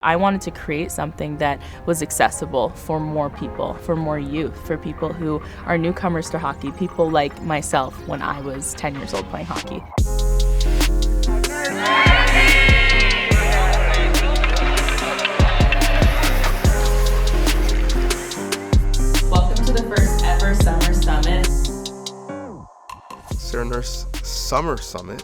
I wanted to create something that was accessible for more people, for more youth, for people who are newcomers to hockey, people like myself when I was 10 years old playing hockey. Welcome to the first ever Summer Summit. Sarah Nurse Summer Summit.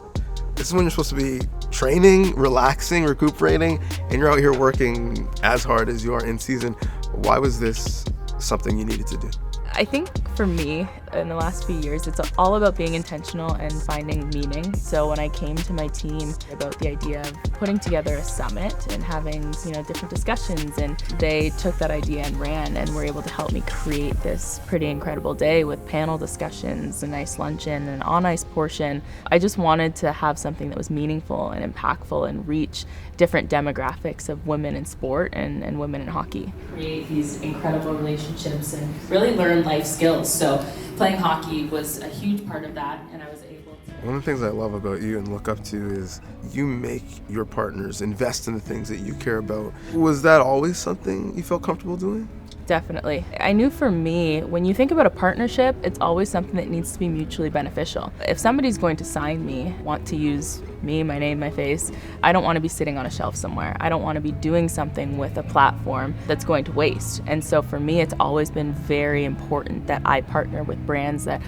This is when you're supposed to be training, relaxing, recuperating, and you're out here working as hard as you are in season. Why was this something you needed to do? I think for me, in the last few years, it's all about being intentional and finding meaning. So when I came to my team about the idea of putting together a summit and having, different discussions, and they took that idea and ran and were able to help me create this pretty incredible day with panel discussions, a nice luncheon, an on-ice portion. I just wanted to have something that was meaningful and impactful and reach different demographics of women in sport and women in hockey. Create these incredible relationships and really learn life skills. So playing hockey was a huge part of that, and I was able to. One of the things I love about you and look up to is you make your partners invest in the things that you care about. Was that always something you felt comfortable doing? Definitely. I knew for me, when you think about a partnership, it's always something that needs to be mutually beneficial. If somebody's going to sign me, want to use me, my name, my face, I don't want to be sitting on a shelf somewhere. I don't want to be doing something with a platform that's going to waste. And so for me, it's always been very important that I partner with brands that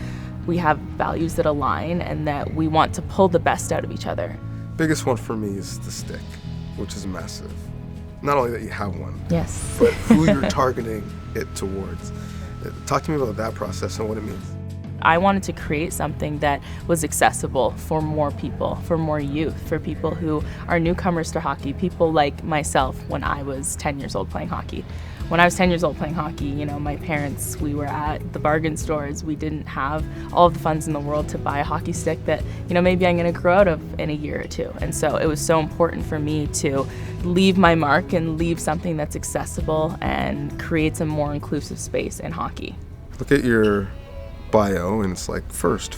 we have values that align and that we want to pull the best out of each other. Biggest one for me is the stick, which is massive. Not only that you have one, yes, but who you're targeting it towards. Talk to me about that process and what it means. I wanted to create something that was accessible for more people, for more youth, for people who are newcomers to hockey, people like myself when I was 10 years old playing hockey. When I was 10 years old playing hockey, my parents, we were at the bargain stores. We didn't have all of the funds in the world to buy a hockey stick that, maybe I'm gonna grow out of in a year or two. And so it was so important for me to leave my mark and leave something that's accessible and creates a more inclusive space in hockey. Look at your bio and it's like first.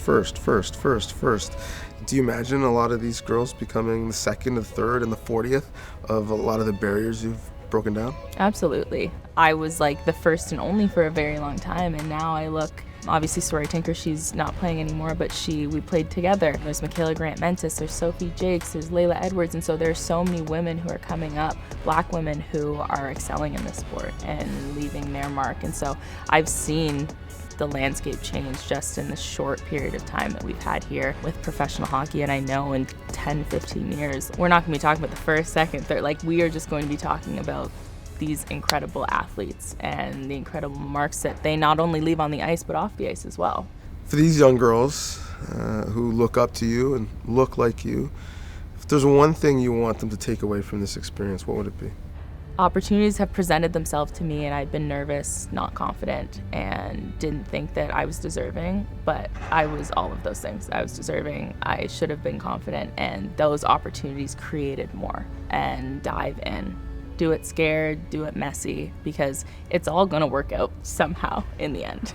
Do you imagine a lot of these girls becoming the second, the third, and the 40th of a lot of the barriers you've broken down? Absolutely. I was like the first and only for a very long time, and now I look, obviously Sori Tinker, she's not playing anymore, but we played together. There's Michaela Grant-Mentis, there's Sophie Jakes, there's Layla Edwards, and so there's so many women who are coming up, Black women who are excelling in this sport and leaving their mark. And so I've seen the landscape change just in the short period of time that we've had here with professional hockey. And I know in 10, 15 years, we're not going to be talking about the first, second, third. We are just going to be talking about these incredible athletes and the incredible marks that they not only leave on the ice, but off the ice as well. For these young girls who look up to you and look like you, if there's one thing you want them to take away from this experience, what would it be? Opportunities have presented themselves to me, and I've been nervous, not confident, and didn't think that I was deserving, but I was all of those things. I was deserving, I should have been confident, and those opportunities created more. And dive in. Do it scared, do it messy, because it's all gonna work out somehow in the end.